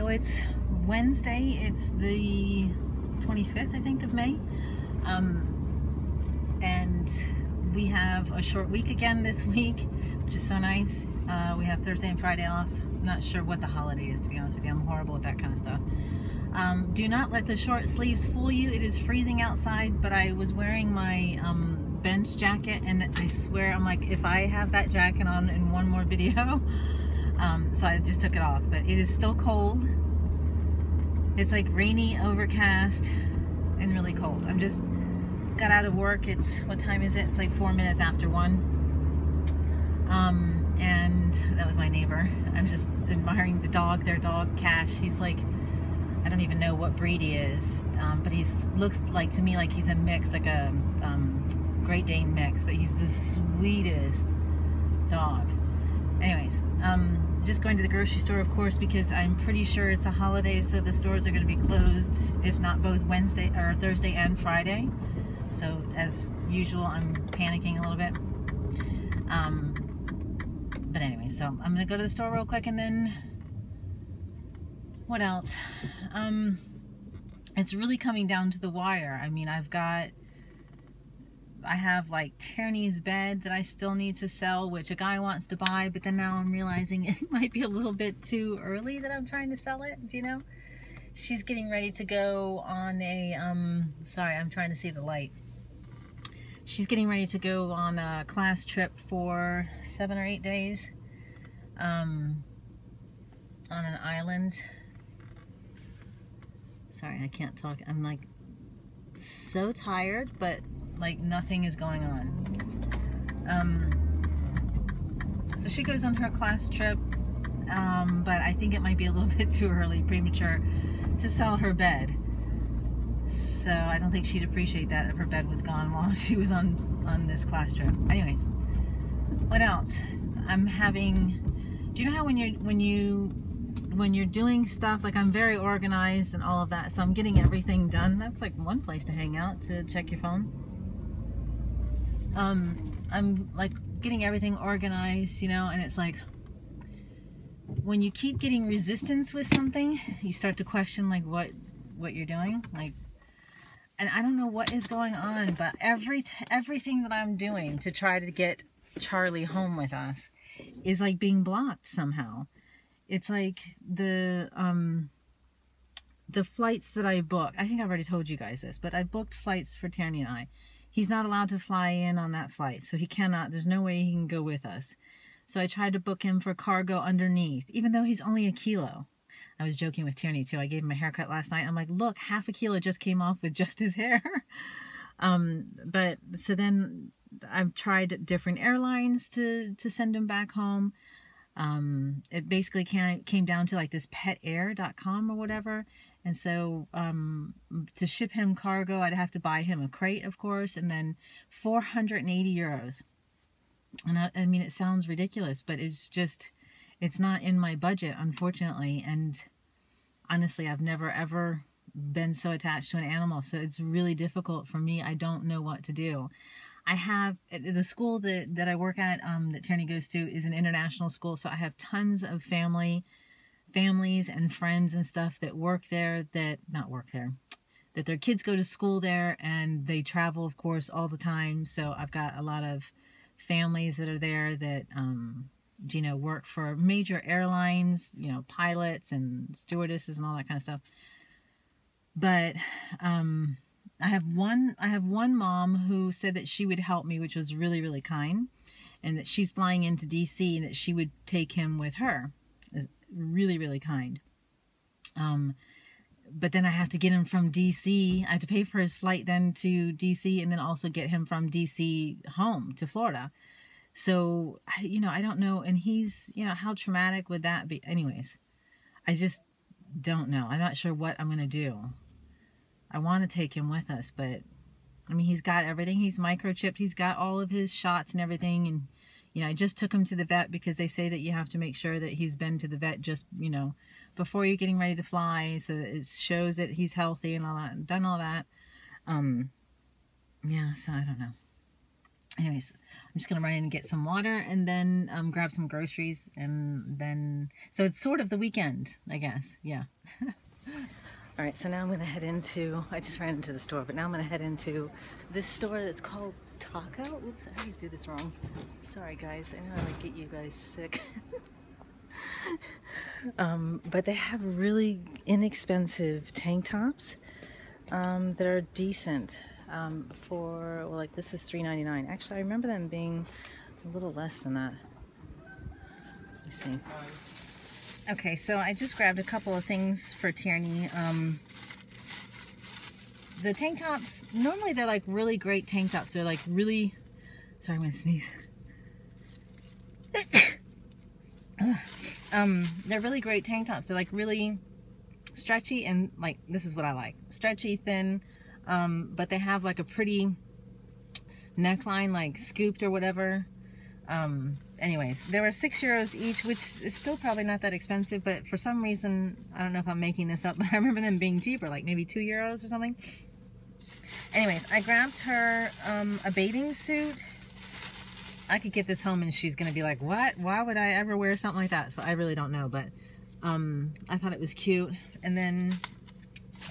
So it's Wednesday, it's the 25th, I think, of May, and we have a short week again this week, which is so nice. We have Thursday and Friday off. I'm not sure what the holiday is, to be honest with you. I'm horrible with that kind of stuff. Do not let the short sleeves fool you. It is freezing outside, but I was wearing my bench jacket, and I swear, I'm like, if I have that jacket on in one more video, so I just took it off. But it is still cold. It's like rainy, overcast, and really cold. I'm just got out of work. It's, what time is it? It's like 4 minutes after 1. And that was my neighbor. I'm just admiring the dog, their dog, Cash. He's like, I don't even know what breed he is, but he's looks like, to me, like he's a mix, like a Great Dane mix, but he's the sweetest dog. Anyways, just going to the grocery store, of course, because I'm pretty sure it's a holiday, so the stores are going to be closed, if not both Wednesday or Thursday and Friday. So as usual, I'm panicking a little bit. But anyway, so I'm going to go to the store real quick, and then what else? It's really coming down to the wire. I mean, I have like Tierney's bed that I still need to sell, which a guy wants to buy, but then now I'm realizing it might be a little bit too early that I'm trying to sell it. Do you know? She's getting ready to go on a, sorry, I'm trying to see the light. She's getting ready to go on a class trip for 7 or 8 days, on an island. Sorry, I can't talk. I'm like so tired, but like nothing is going on. So she goes on her class trip, but I think it might be a little bit too early, premature, to sell her bed. So I don't think she'd appreciate that if her bed was gone while she was on this class trip. Anyways, what else? I'm having, do you know how when you're doing stuff, like I'm very organized and all of that, so I'm getting everything done. That's like one place to hang out, to check your phone. I'm like getting everything organized, you know, and it's like when you keep getting resistance with something, you start to question like what you're doing, like, and I don't know what is going on, but everything that I'm doing to try to get Charlie home with us is like being blocked somehow. It's like the flights that I booked, I think I've already told you guys this, but I booked flights for Tierney and I. He's not allowed to fly in on that flight, so he cannot, there's no way he can go with us. So I tried to book him for cargo underneath, even though he's only a kilo. I was joking with Tierney too. I gave him a haircut last night. I'm like, look, half a kilo just came off with just his hair. But so then I've tried different airlines to send him back home. It basically came down to like this petair.com or whatever. And so to ship him cargo, I'd have to buy him a crate, of course, and then 480 euros. And I mean, it sounds ridiculous, but it's just, it's not in my budget, unfortunately. And honestly, I've never ever been so attached to an animal, so it's really difficult for me. I don't know what to do. I have, the school that I work at, that Tierney goes to, is an international school, so I have tons of families and friends and stuff that work there, that their kids go to school there, and they travel, of course, all the time. So I've got a lot of families that are there that, you know, work for major airlines, you know, pilots and stewardesses and all that kind of stuff. But I have one mom who said that she would help me, which was really, really kind, and that she's flying into DC and that she would take him with her. Really, really kind. But then I have to get him from DC. I have to pay for his flight then to DC, and then also get him from DC home to Florida. So, you know, I don't know. And he's, you know, how traumatic would that be? Anyways, I just don't know. I'm not sure what I'm going to do. I want to take him with us, but I mean, he's got everything. He's microchipped. He's got all of his shots and everything. And, you know, I just took him to the vet because they say that you have to make sure that he's been to the vet just, you know, before you're getting ready to fly, so that it shows that he's healthy and all that, and done all that. Yeah, so I don't know. Anyways, I'm just gonna run in and get some water and then grab some groceries, and then so it's sort of the weekend, I guess. Yeah. All right, so now I'm gonna head into, I just ran into the store, but now I'm gonna head into this store that's called Taco. Oops, I always do this wrong. Sorry guys, I know I like get you guys sick. But they have really inexpensive tank tops that are decent for, well, like this is $3.99. Actually, I remember them being a little less than that. Let me see. Okay, so I just grabbed a couple of things for Tierney. The tank tops, normally they're like really great tank tops. They're like really, sorry, I'm gonna sneeze. They're really great tank tops. They're like really stretchy, and like, this is what I like. Stretchy, thin, but they have like a pretty neckline, like scooped or whatever. Anyways, they were €6 each, which is still probably not that expensive, but for some reason, I don't know if I'm making this up, but I remember them being cheaper, like maybe €2 or something. Anyways, I grabbed her a bathing suit. I could get this home and she's gonna be like, what? Why would I ever wear something like that? So I really don't know, but I thought it was cute. And then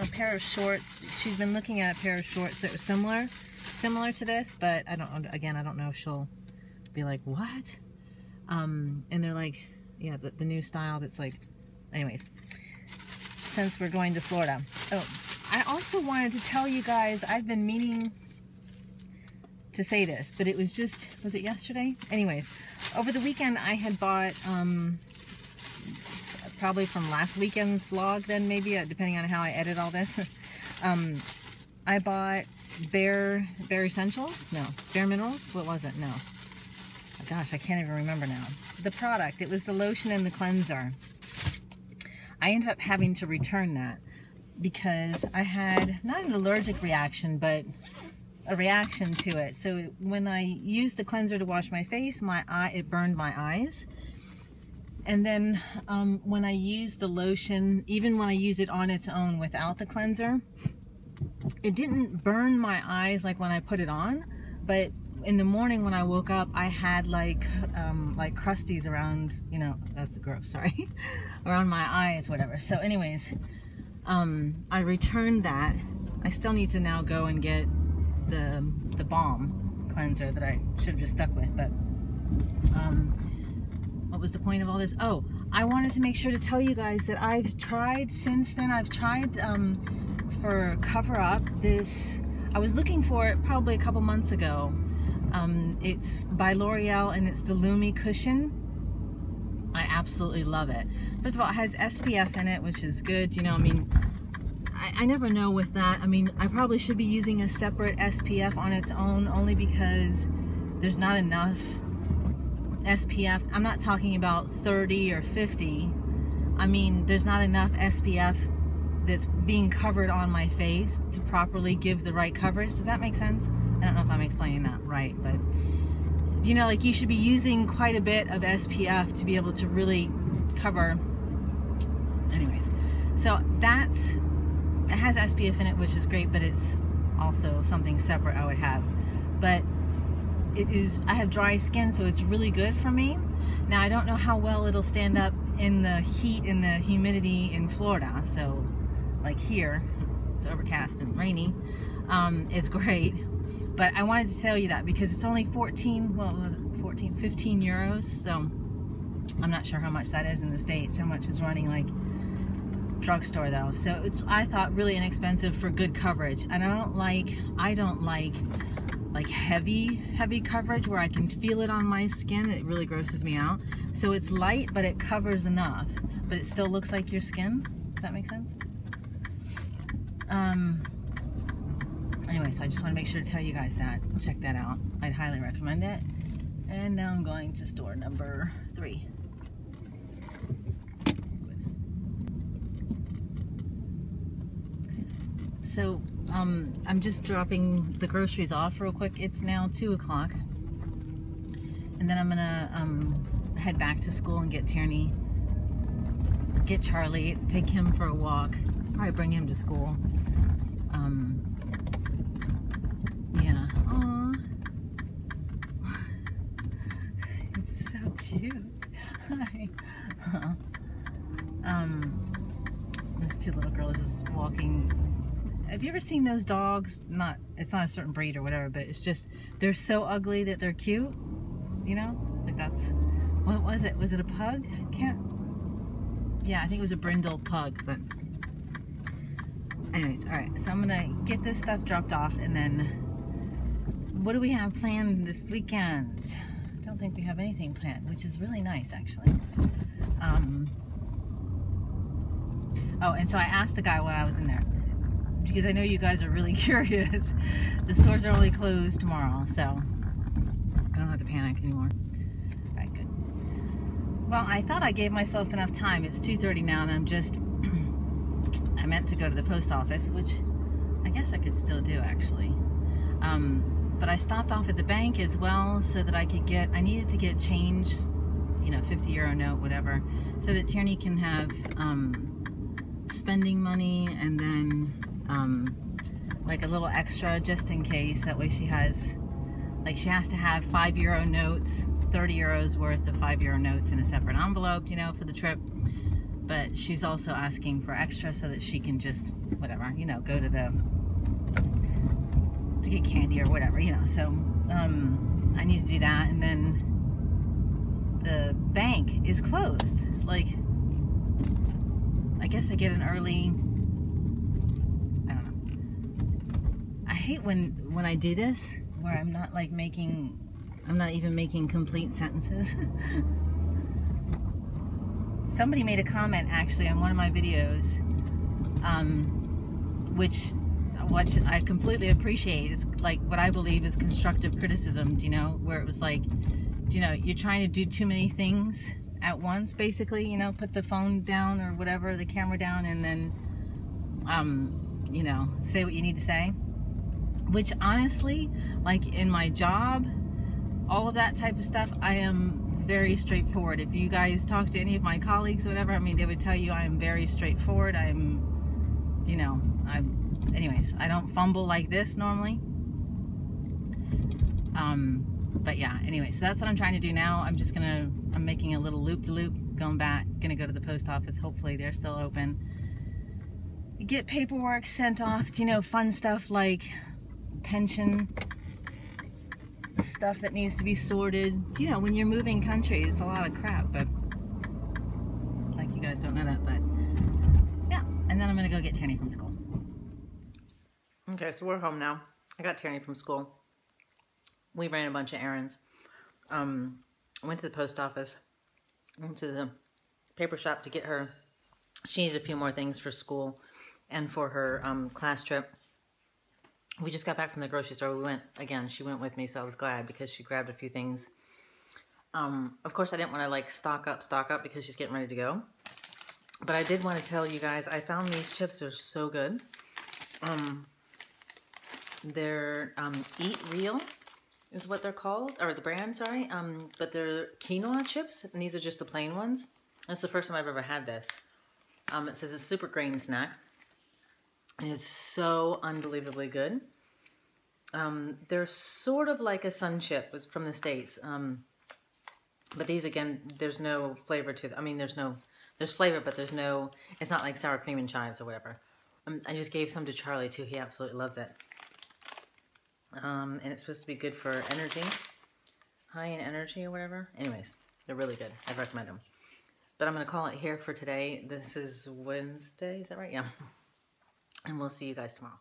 a pair of shorts. She's been looking at a pair of shorts that were similar to this, but I don't know if she'll be like, what? And they're like, yeah, the new style that's like, anyways, since we're going to Florida. Oh, I also wanted to tell you guys, I've been meaning to say this, but it was just, was it yesterday? Anyways, over the weekend I had bought, probably from last weekend's vlog then maybe, depending on how I edit all this, I bought Bare Essentials? No, Bare Minerals? What was it? No. Oh, gosh, I can't even remember now. The product, it was the lotion and the cleanser. I ended up having to return that because I had, not an allergic reaction, but a reaction to it. So when I used the cleanser to wash my face, it burned my eyes. And then when I used the lotion, even when I used it on its own without the cleanser, it didn't burn my eyes like when I put it on, but in the morning when I woke up, I had like crusties around, you know, that's gross, sorry, around my eyes, whatever. So anyways, I returned that. I still need to now go and get the balm cleanser that I should have just stuck with, but what was the point of all this? Oh, I wanted to make sure to tell you guys that I've tried since then. I've tried for Cover Up this, I was looking for it probably a couple months ago. It's by L'Oreal and it's the Lumi Cushion. I absolutely love it. First of all, it has SPF in it, which is good. You know, I mean, I never know with that. I mean, I probably should be using a separate SPF on its own, only because there's not enough SPF. I'm not talking about 30 or 50. I mean, there's not enough SPF that's being covered on my face to properly give the right coverage. Does that make sense? I don't know if I'm explaining that right, but you know, like you should be using quite a bit of SPF to be able to really cover. Anyways, so it has SPF in it, which is great, but it's also something separate I would have. But it is, I have dry skin, so it's really good for me. Now, I don't know how well it'll stand up in the heat and the humidity in Florida. So, like here, it's overcast and rainy. It's great. But I wanted to tell you that because it's only 15 euros. So, I'm not sure how much that is in the States. How much is running like drugstore though. So it's, I thought, really inexpensive for good coverage. And I don't like heavy coverage where I can feel it on my skin. It really grosses me out. So it's light, but it covers enough, but it still looks like your skin. Does that make sense? Anyway, so I just want to make sure to tell you guys that. Check that out. I'd highly recommend it. And now I'm going to store number 3. So, I'm just dropping the groceries off real quick. It's now 2 o'clock. And then I'm gonna head back to school and get Tierney, get Charlie, take him for a walk, probably bring him to school. Yeah. Aww. cute. Hi. These two little girls just walking. Have you ever seen those dogs? It's not a certain breed or whatever, but it's just, they're so ugly that they're cute. You know? Like that's, what was it? Was it a pug? Yeah, I think it was a brindle pug, but anyways, alright, so I'm gonna get this stuff dropped off, and then what do we have planned this weekend? I don't think we have anything planned, which is really nice, actually. Oh, and so I asked the guy when I was in there, because I know you guys are really curious. The stores are only closed tomorrow, so I don't have to panic anymore. Alright, good. Well, I thought I gave myself enough time. It's 2:30 now, and I'm just, I meant to go to the post office, which I guess I could still do, actually. But I stopped off at the bank as well, so that I needed to get change, you know, 50 euro note, whatever, so that Tierney can have spending money, and then like a little extra just in case. That way she has, like, she has to have 5 euro notes, 30 euros worth of 5 euro notes in a separate envelope, you know, for the trip. But she's also asking for extra so that she can just, whatever, you know, go to get candy or whatever, you know. So I need to do that, and then the bank is closed. Like, I guess I get an early, I don't know. I hate when I do this, where I'm not like I'm not even making complete sentences. Somebody made a comment actually on one of my videos, which I completely appreciate. It's like what I believe is constructive criticism, you know, where it was like, you know, you're trying to do too many things at once, basically, you know, put the phone down or whatever, the camera down, and then, you know, say what you need to say. Which honestly, like in my job, all of that type of stuff, I am very straightforward. If you guys talk to any of my colleagues or whatever, I mean, they would tell you I am very straightforward. You know, anyways, I don't fumble like this normally. But yeah, anyway, so that's what I'm trying to do now. I'm making a little loop-de-loop, going back, gonna go to the post office. Hopefully they're still open. Get paperwork sent off, you know, fun stuff like pension, stuff that needs to be sorted. You know, when you're moving countries, it's a lot of crap, but like you guys don't know that, but yeah. And then I'm gonna go get Tierney from school. Okay, so we're home now. I got Tierney from school. We ran a bunch of errands. I went to the post office, went to the paper shop to get her. She needed a few more things for school and for her class trip. We just got back from the grocery store. We went again. She went with me, so I was glad because she grabbed a few things. Of course, I didn't want to like stock up because she's getting ready to go. But I did want to tell you guys, I found these chips. They're so good. They're Eat Real is what they're called, or the brand, sorry. But they're quinoa chips, and these are just the plain ones. That's the first time I've ever had this. It says a super grain snack. It is so unbelievably good. They're sort of like a sun chip from the States. But these, again, there's no flavor to them. I mean, there's flavor, but it's not like sour cream and chives or whatever. I just gave some to Charlie too. He absolutely loves it. And it's supposed to be good for energy, high in energy or whatever. Anyways, they're really good. I recommend them. But I'm going to call it here for today. This is Wednesday, is that right? Yeah. And we'll see you guys tomorrow.